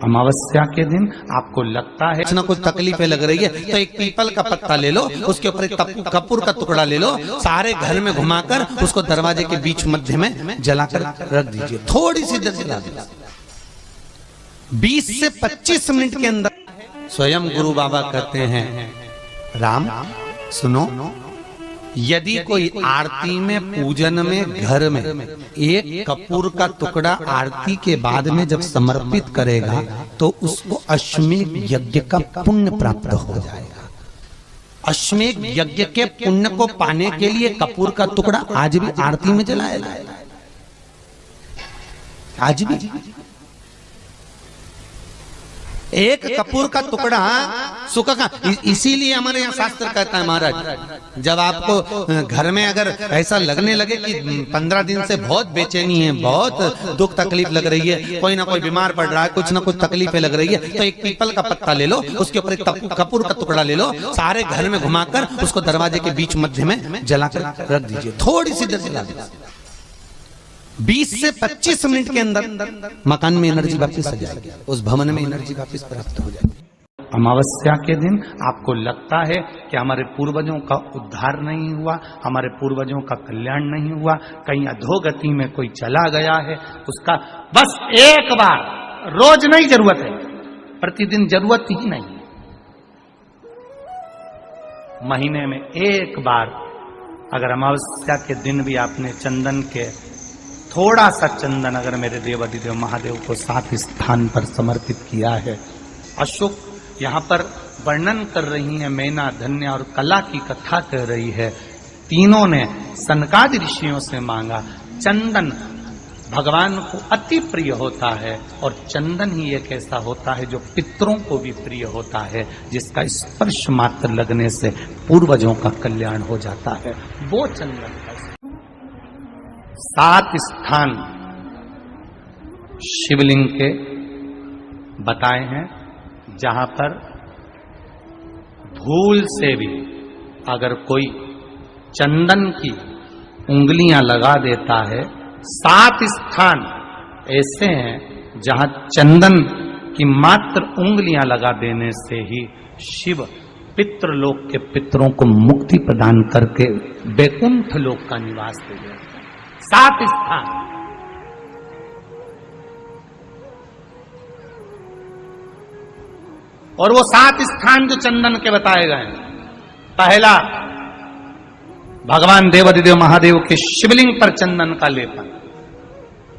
अमावस्या के दिन आपको लगता है कुछ ना कुछ तकलीफें लग रही है तो एक पीपल का पत्ता ले लो, उसके ऊपर एक कपूर का टुकड़ा ले लो, सारे घर में घुमाकर उसको दरवाजे के बीच मध्य में जलाकर रख दीजिए, थोड़ी सी देर जला दीजिए। 20 से 25 मिनट के अंदर स्वयं गुरु बाबा कहते हैं, राम सुनो, यदि कोई आरती में पुजन में घर में एक कपूर का टुकड़ा आरती के बाद में जब समर्पित करेगा तो उसको अश्वमेध यज्ञ का पुण्य प्राप्त हो जाएगा। अश्वमेध यज्ञ के पुण्य को पाने के लिए कपूर का टुकड़ा आज भी आरती में जलाया जाएगा, आज भी एक कपूर का टुकड़ा सूखा का। इसीलिए हमारे यहाँ शास्त्र कहता है महाराज, जब आपको घर में अगर ऐसा लगने लगे कि 15 दिन से बहुत बेचैनी है, बहुत दुख तकलीफ लग रही है, कोई ना कोई बीमार पड़ रहा है, कुछ ना कुछ तकलीफें लग रही है, तो एक पीपल का पत्ता ले लो, उसके ऊपर एक कपूर का टुकड़ा ले लो, सारे घर में घुमाकर उसको दरवाजे के बीच मध्य में जलाकर रख दीजिए, थोड़ी सी देर जला दीजिए। 20 से 25 मिनट के अंदर मकान में एनर्जी वापस आ जाएगी, उस भवन में एनर्जी वापस प्राप्त हो जाएगी। अमावस्या के दिन आपको लगता है कि हमारे पूर्वजों का उद्धार नहीं हुआ, हमारे पूर्वजों का कल्याण नहीं हुआ, कहीं अधोगति में कोई चला गया है, उसका बस एक बार, रोज नहीं जरूरत है, प्रतिदिन जरूरत ही नहीं, महीने में एक बार अगर अमावस्या के दिन भी आपने चंदन के थोड़ा सा चंदन अगर मेरे देवाधिदेव महादेव को 7 स्थान पर समर्पित किया है। अशोक यहाँ पर वर्णन कर रही है, मैना, धन्य और कला की कथा कर रही है। तीनों ने सनकादि ऋषियों से मांगा। चंदन भगवान को अति प्रिय होता है और चंदन ही एक ऐसा होता है जो पितरों को भी प्रिय होता है, जिसका स्पर्श मात्र लगने से पूर्वजों का कल्याण हो जाता है, वो चंदन है। 7 स्थान शिवलिंग के बताए हैं, जहां पर भूल से भी अगर कोई चंदन की उंगलियां लगा देता है, 7 स्थान ऐसे हैं जहां चंदन की मात्र उंगलियां लगा देने से ही शिव पितृलोक के पितरों को मुक्ति प्रदान करके वैकुंठ लोक का निवास दे देते हैं। 7 स्थान। और वो 7 स्थान जो चंदन के बताए गए हैं, पहला भगवान देवाधिदेव महादेव के शिवलिंग पर चंदन का लेपन,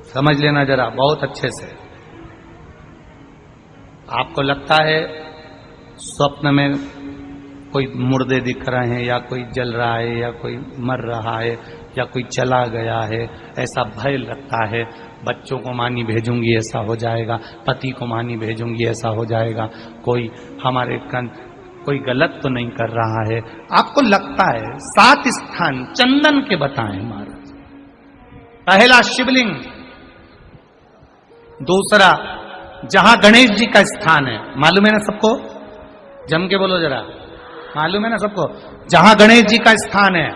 समझ लेना जरा बहुत अच्छे से। आपको लगता है स्वप्न में कोई मुर्दे दिख रहे हैं, या कोई जल रहा है, या कोई मर रहा है, या कोई चला गया है, ऐसा भय लगता है। बच्चों को मानी भेजूंगी ऐसा हो जाएगा, पति को मानी भेजूंगी ऐसा हो जाएगा, कोई हमारे कोई गलत तो नहीं कर रहा है, आपको लगता है। 7 स्थान चंदन के बताएं महाराज। पहला शिवलिंग, दूसरा जहां गणेश जी का स्थान है, मालूम है ना सबको, जम के बोलो जरा, मालूम है ना सबको, जहां गणेश जी का स्थान है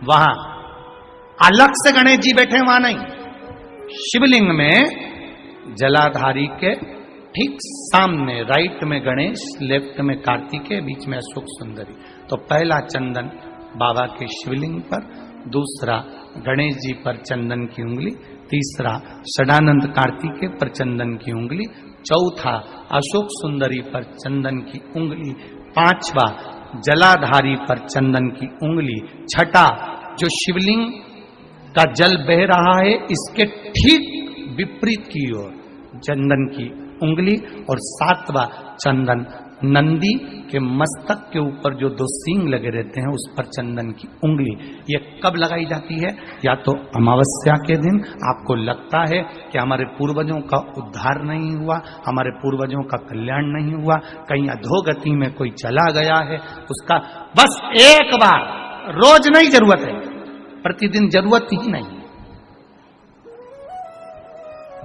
वहां अलग से गणेश जी बैठे, वहां नहीं, शिवलिंग में जलाधारी के ठीक सामने, राइट में गणेश, लेफ्ट में कार्तिकेय, बीच में अशोक सुंदरी। तो पहला चंदन बाबा के शिवलिंग पर, दूसरा गणेश जी पर चंदन की उंगली, तीसरा षडानंद कार्तिकेय पर चंदन की उंगली, चौथा अशोक सुंदरी पर चंदन की उंगली, पांचवा जलाधारी पर चंदन की उंगली, छठा जो शिवलिंग का जल बह रहा है इसके ठीक विपरीत की ओर चंदन की उंगली, और 7वां चंदन नंदी के मस्तक के ऊपर जो 2 सींग लगे रहते हैं उस पर चंदन की उंगली। ये कब लगाई जाती है? या तो अमावस्या के दिन आपको लगता है कि हमारे पूर्वजों का उद्धार नहीं हुआ, हमारे पूर्वजों का कल्याण नहीं हुआ, कहीं अधोगति में कोई चला गया है, उसका बस एक बार, रोज नहीं जरूरत है, प्रतिदिन जरूरत ही नहीं,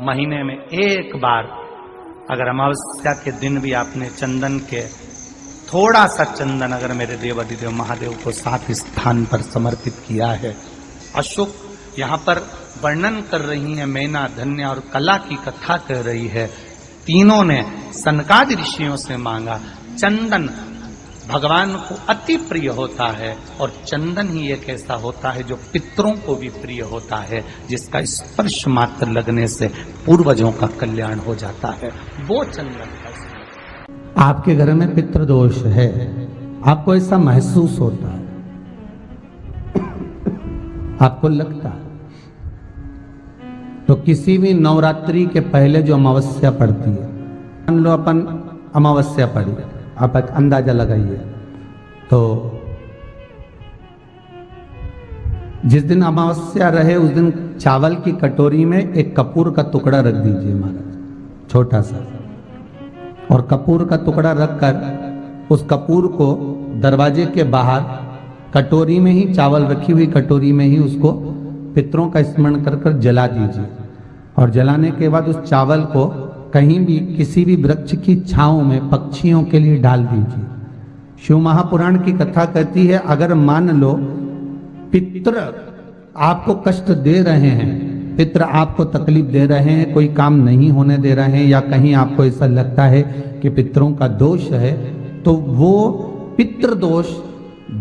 महीने में एक बार अगर अमावस्या के दिन भी आपने चंदन के थोड़ा सा चंदन अगर मेरे देवाधिदेव महादेव को 7 स्थान पर समर्पित किया है। अशोक यहाँ पर वर्णन कर रही है, मैना, धन्य और कला की कथा कर रही है। तीनों ने सनकादि ऋषियों से मांगा। चंदन भगवान को अति प्रिय होता है और चंदन ही एक ऐसा होता है जो पितरों को भी प्रिय होता है, जिसका स्पर्श मात्र लगने से पूर्वजों का कल्याण हो जाता है, वो चंदन का। आपके घर में पितृदोष है, आपको ऐसा महसूस होता है, आपको लगता है, तो किसी भी नवरात्रि के पहले जो अमावस्या पड़ती है, मान लो अपन अमावस्या पड़ी, आप एक अंदाजा लगाइए, तो जिस दिन अमावस्या रहे उस दिन चावल की कटोरी में एक कपूर का टुकड़ा रख दीजिए महाराज, छोटा सा, और कपूर का टुकड़ा रखकर उस कपूर को दरवाजे के बाहर कटोरी में ही, चावल रखी हुई कटोरी में ही उसको पितरों का स्मरण कर कर जला दीजिए। और जलाने के बाद उस चावल को कहीं भी किसी भी वृक्ष की छांव में पक्षियों के लिए डाल दीजिए। शिव महापुराण की कथा कहती है, अगर मान लो पितृ आपको कष्ट दे रहे हैं, पितृ आपको तकलीफ दे रहे हैं, कोई काम नहीं होने दे रहे हैं, या कहीं आपको ऐसा लगता है कि पितरों का दोष है, तो वो पितृदोष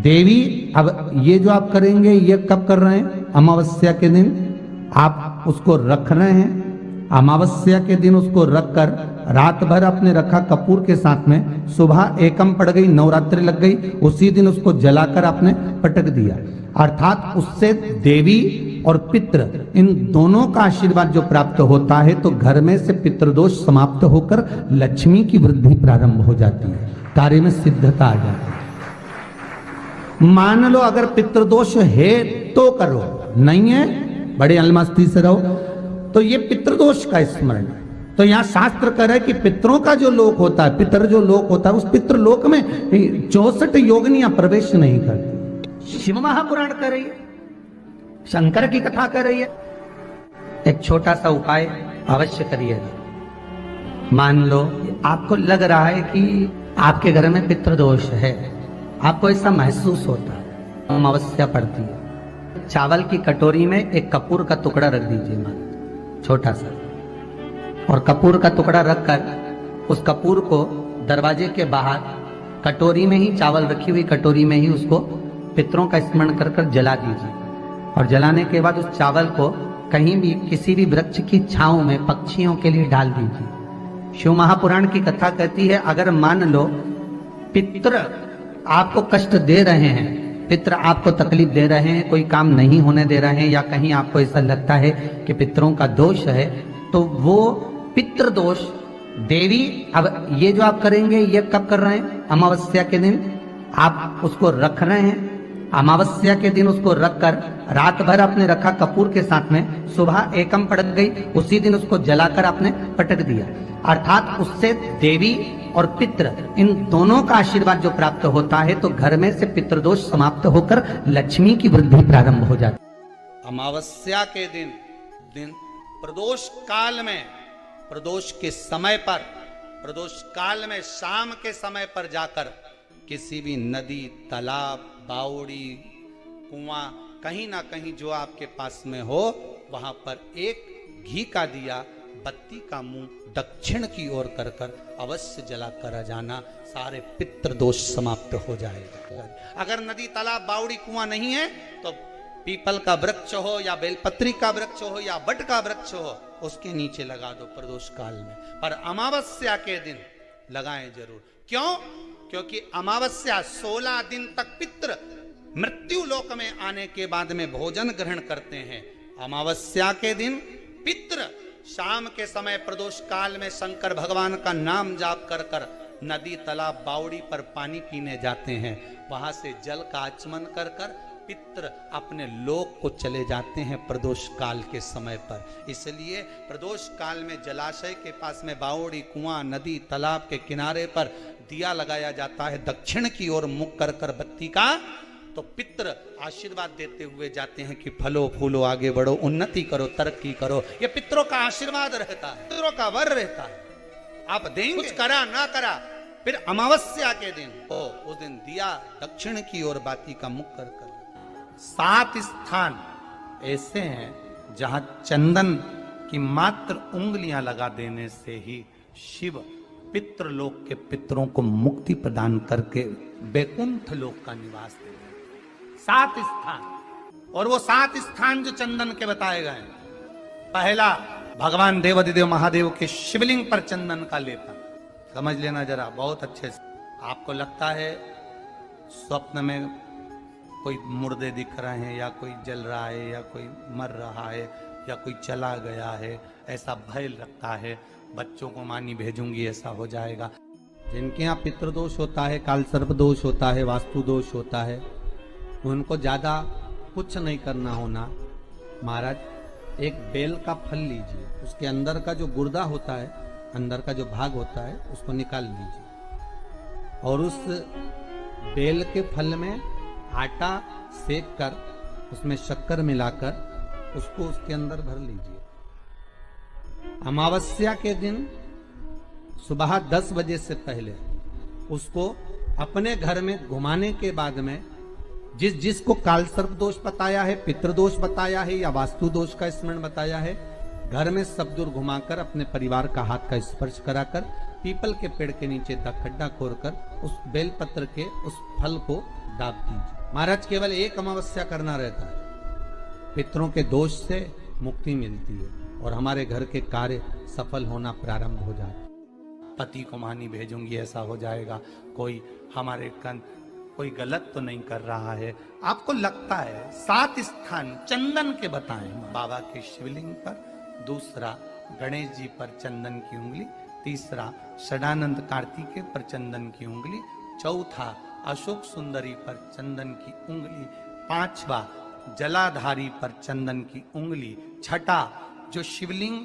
देवी, अब ये जो आप करेंगे ये कब कर रहे हैं? अमावस्या के दिन आप उसको रख रहे हैं। अमावस्या के दिन उसको रखकर रात भर अपने रखा कपूर के साथ में, सुबह एकम पड़ गई, नवरात्रि लग गई, उसी दिन उसको जलाकर आपने पटक दिया। अर्थात उससे देवी और पितृ इन दोनों का आशीर्वाद जो प्राप्त होता है, तो घर में से पितृदोष समाप्त होकर लक्ष्मी की वृद्धि प्रारंभ हो जाती है, कार्य में सिद्धता आ जाती है। मान लो अगर पितृदोष है तो करो, नहीं है बड़े अलमस्ती से रहो, तो ये पितृदोष का स्मरण। तो यहाँ शास्त्र कह रहा है कि पितरों का जो लोक होता है, पितर जो लोक होता है, उस पितृलोक में 64 योगिनियां प्रवेश नहीं करती। शिव महापुराण कर रही है, शंकर की कथा कर रही है। एक छोटा सा उपाय अवश्य करिएगा। मान लो आपको लग रहा है कि आपके घर में पितृदोष है, आपको ऐसा महसूस होता है, अमावस्या पड़ती है, चावल की कटोरी में एक कपूर का टुकड़ा रख दीजिए मान, छोटा सा, और कपूर का टुकड़ा रखकर उस कपूर को दरवाजे के बाहर कटोरी में ही, चावल रखी हुई कटोरी में ही उसको पितरों का स्मरण कर कर जला दीजिए। और जलाने के बाद उस चावल को कहीं भी किसी भी वृक्ष की छांव में पक्षियों के लिए डाल दीजिए। शिव महापुराण की कथा कहती है, अगर मान लो पितृ आपको कष्ट दे रहे हैं, पितृ आपको तकलीफ दे रहे हैं, कोई काम नहीं होने दे रहे हैं, या कहीं आपको ऐसा लगता है कि पितरों का दोष है, तो वो पितृदोष देवी, अब ये जो आप करेंगे ये कब कर रहे हैं? अमावस्या के दिन आप उसको रख रहे हैं। अमावस्या के दिन उसको रखकर रात भर आपने रखा कपूर के साथ में, सुबह एकम पड़ गई, उसी दिन उसको जलाकर आपने पटक दिया। अर्थात उससे देवी और पितृ इन दोनों का आशीर्वाद जो प्राप्त होता है, तो घर में से पितृदोष समाप्त होकर लक्ष्मी की वृद्धि प्रारंभ हो जाती है। अमावस्या के दिन प्रदोष काल में, प्रदोष के समय पर, प्रदोष काल में शाम के समय पर जाकर किसी भी नदी, तालाब, बावड़ी, कुआं, कहीं ना कहीं जो आपके पास में हो, वहां पर एक घी का दिया, बत्ती का मुंह दक्षिण की ओर कर कर अवश्य जला कर जाना, सारे पितृदोष समाप्त हो जाएगा। अगर नदी, तालाब, बावड़ी, कुआं नहीं है तो पीपल का वृक्ष हो या बेलपत्री का वृक्ष हो या बट का वृक्ष हो, उसके नीचे लगा दो प्रदोष काल में। पर अमावस्या के दिन लगाएं जरूर। क्यों? क्योंकि अमावस्या 16 दिन तक पितृ मृत्यु लोक में आने के बाद में भोजन ग्रहण करते हैं। अमावस्या के दिन पितृ शाम के समय प्रदोष काल में शंकर भगवान का नाम जाप कर कर नदी, तालाब, बावड़ी पर पानी पीने जाते हैं। वहां से जल का आचमन कर कर पितृ अपने लोक को चले जाते हैं प्रदोष काल के समय पर। इसलिए प्रदोष काल में जलाशय के पास में बावड़ी, कुआं, नदी, तालाब के किनारे पर दिया लगाया जाता है दक्षिण की ओर मुख कर कर बत्ती का, तो पितृ आशीर्वाद देते हुए जाते हैं कि फलो फूलो, आगे बढ़ो, उन्नति करो, तरक्की करो। ये पितरों का आशीर्वाद रहता है, पितरों का वर रहता है। आप देंगे, कुछ करा ना करा, फिर अमावस्या के दिन उस दिन दिया दक्षिण की ओर बाती का मुख कर कर। 7 स्थान ऐसे हैं जहां चंदन की मात्र उंगलियां लगा देने से ही शिव पितृलोक के पितरों को मुक्ति प्रदान करके वैकुंठ लोक का निवास दे रहे। 7 स्थान, और वो 7 स्थान जो चंदन के बताए गए, पहला भगवान देवाधिदेव महादेव के शिवलिंग पर चंदन का लेपन। समझ लेना जरा बहुत अच्छे से। आपको लगता है स्वप्न में कोई मुर्दे दिख रहे हैं, या कोई जल रहा है, या कोई मर रहा है, या कोई चला गया है, ऐसा भय लगता है। बच्चों को मानी भेजूंगी ऐसा हो जाएगा। जिनके यहाँ पितृदोष होता है, काल सर्प दोष होता है, वास्तु दोष होता है, उनको ज्यादा कुछ नहीं करना होना। महाराज एक बेल का फल लीजिए, उसके अंदर का जो गुर्दा होता है, अंदर का जो भाग होता है, उसको निकाल लीजिए और उस बेल के फल में आटा सेक कर उसमें शक्कर मिलाकर उसको उसके अंदर भर लीजिए। अमावस्या के दिन सुबह 10 बजे से पहले उसको अपने घर में घुमाने के बाद में जिसको काल सर्प दोष बताया है, पितृदोष बताया है, या वास्तु दोष का स्मरण बताया है, घर में सब दूर घुमाकर अपने परिवार का हाथ का स्पर्श कराकर पीपल के पेड़ के नीचे का खड्डा खोदकर उस बेलपत्र के उस फल को दाब दीजिए। महाराज केवल एक अमावस्या करना रहता है, पितरों के दोष से मुक्ति मिलती है और हमारे घर के कार्य सफल होना प्रारंभ हो जाता है। पति को मानी भेजूंगी ऐसा हो जाएगा। कोई हमारे कोई गलत तो नहीं कर रहा है। आपको लगता है 7 स्थान चंदन के बताएं, बाबा के शिवलिंग पर, दूसरा गणेश जी पर चंदन की उंगली, तीसरा षडानंद कार्तिकेय पर चंदन की उंगली, चौथा अशोक सुंदरी पर चंदन की उंगली, 5वां जलाधारी पर चंदन की उंगली, छठा जो शिवलिंग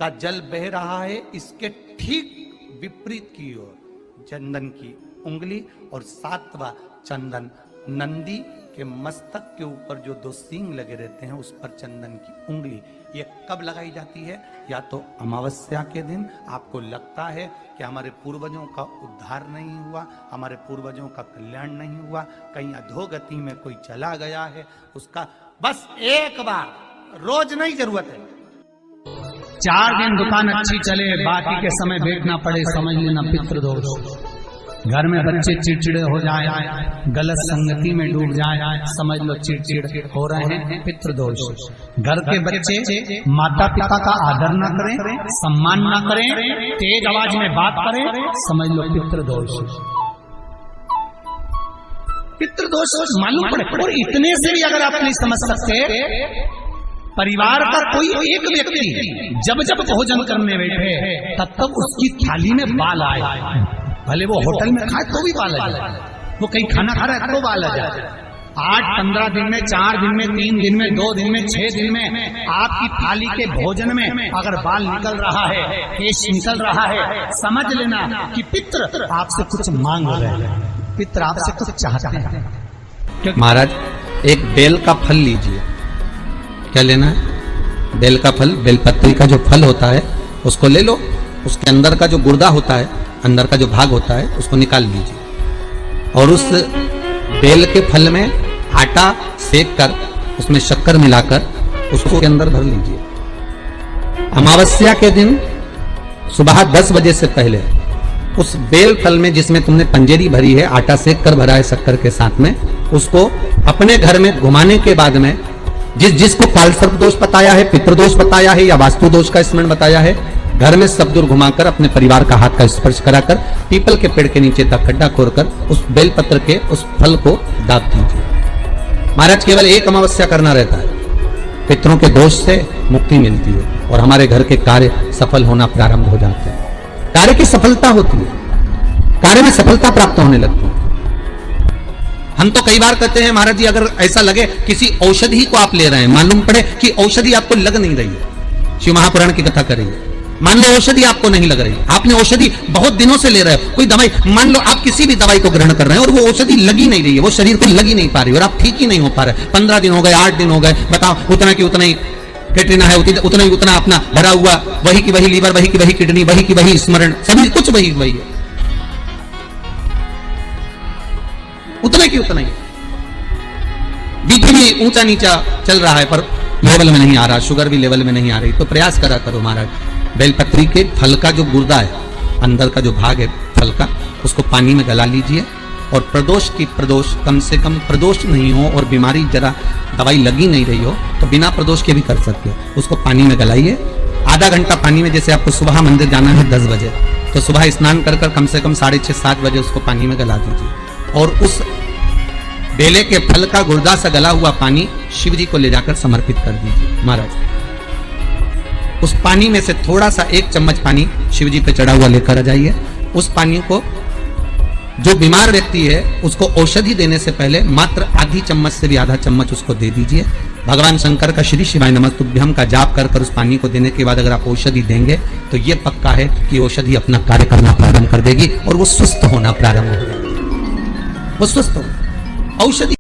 का जल बह रहा है इसके ठीक विपरीत की ओर चंदन की उंगली, और 7वां चंदन नंदी के मस्तक के ऊपर जो 2 सींग लगे रहते हैं उस पर चंदन की उंगली। ये कब लगाई जाती है? या तो अमावस्या के दिन। आपको लगता है कि हमारे पूर्वजों का उद्धार नहीं हुआ, हमारे पूर्वजों का कल्याण नहीं हुआ, कहीं अधोगति में कोई चला गया है, उसका बस एक बार, रोज नहीं जरूरत है, 4 दिन दुकान अच्छी चले, बाकी के समय देखना पड़े, समझ लेना पितृदोष। घर में बच्चे चिड़चिड़े हो जाए, गलत संगति में डूब जाए, समझ लो चिड़चिड़ हो रहे हैं, पितृदोष। घर के बच्चे माता पिता का आदर न करें, सम्मान न करें, तेज आवाज में बात करें, समझ लो पितृदोष। पितृदोष मालूम पड़े। और इतने से भी अगर आप नहीं समझ सकते, परिवार का कोई एक व्यक्ति जब जब भोजन करने बैठे तब तब उसकी थाली में बाल आए, भले वो होटल में खाए तो भी बाल आ जाए, वो कहीं खाना खा रहा है तो बाल आ जाए। 8-15 दिन में, 4 दिन में, 3 दिन में, 2 दिन में, 6 दिन में आपकी थाली के भोजन में अगर बाल निकल रहा है, केश निकल रहा है, समझ लेना कि पितृ आपसे कुछ मांग रहे हैं, पितृ आपसे कुछ चाहते हैं। महाराज एक बेल का फल लीजिए। क्या लेना है? बेल का फल, बेलपत्री का जो फल होता है उसको ले लो, उसके अंदर का जो गुर्दा होता है, अंदर का जो भाग होता है, उसको निकाल लीजिए और उस बेल के फल में आटा सेक कर उसमें शक्कर मिलाकर उसको के अंदर भर लीजिए। अमावस्या के दिन सुबह 10 बजे से पहले उस बेल फल में जिसमें तुमने पंजेरी भरी है, आटा सेक कर भरा है शक्कर के साथ में, उसको अपने घर में घुमाने के बाद में जिसको काल सर्प दोष बताया है, पितृदोष बताया है, या वास्तु दोष का स्मरण बताया है, घर में सब दूर घुमाकर अपने परिवार का हाथ का स्पर्श कराकर पीपल के पेड़ के नीचे तक खड्डा खोदकर उस बेलपत्र के उस फल को दाब दीजिए। महाराज केवल एक अमावस्या करना रहता है, पितरों के दोष से मुक्ति मिलती है और हमारे घर के कार्य सफल होना प्रारंभ हो जाते हैं। कार्य की सफलता होती है, कार्य में सफलता प्राप्त होने लगती है। हम तो कई बार कहते हैं महाराज जी, अगर ऐसा लगे किसी औषधि को आप ले रहे हैं, मालूम पड़े कि औषधि आपको लग नहीं रही है, शिव महापुराण की कथा कर रही है, मान लो औषधि आपको नहीं लग रही, आपने औषधि बहुत दिनों से ले रहे हो, कोई दवाई, मान लो आप किसी भी दवाई को ग्रहण कर रहे हैं और वो औषधि लगी नहीं रही है, वो शरीर को लगी नहीं पा रही और आप ठीक ही नहीं हो पा रहे, 15 दिन हो गए, 8 दिन हो गए, बताओ उतना की उतना ही कैटरीना है, उतना ही उतना अपना भरा हुआ, वही की वही लीवर, वही की वही किडनी, वही की वही स्मरण, सभी कुछ वही वही है, उतना की उतना ही। बीपी भी ऊंचा नीचा चल रहा है पर लेवल में नहीं आ रहा, शुगर भी लेवल में नहीं आ रही, तो प्रयास करा करो महाराज, बेलपत्री के फल का जो गुर्दा है, अंदर का जो भाग है फल का, उसको पानी में गला लीजिए और प्रदोष कम से कम प्रदोष नहीं हो और बीमारी जरा दवाई लगी नहीं रही हो तो बिना प्रदोष के भी कर सकते हो। उसको पानी में गलाइए आधा घंटा पानी में। जैसे आपको सुबह मंदिर जाना है 10 बजे, तो सुबह स्नान कर कम से कम 6:30-7 बजे उसको पानी में गला दीजिए और उस बेले के फल का गुर्दा से गला हुआ पानी शिव जी को ले जाकर समर्पित कर दीजिए। महाराज उस पानी में से थोड़ा सा 1 चम्मच पानी शिव जी पे चढ़ा हुआ लेकर आ जाइए। उस पानी को जो बीमार व्यक्ति है उसको औषधि देने से पहले मात्र आधी चम्मच से भी आधा चम्मच उसको दे दीजिए। भगवान शंकर का श्री शिवाय नमस्तुभ्यम का जाप कर उस पानी को देने के बाद अगर आप औषधि देंगे तो ये पक्का है कि औषधि अपना कार्य करना प्रारंभ कर देगी और वो स्वस्थ होना प्रारंभ हो जाएगी। वो स्वस्थ हो। औषधि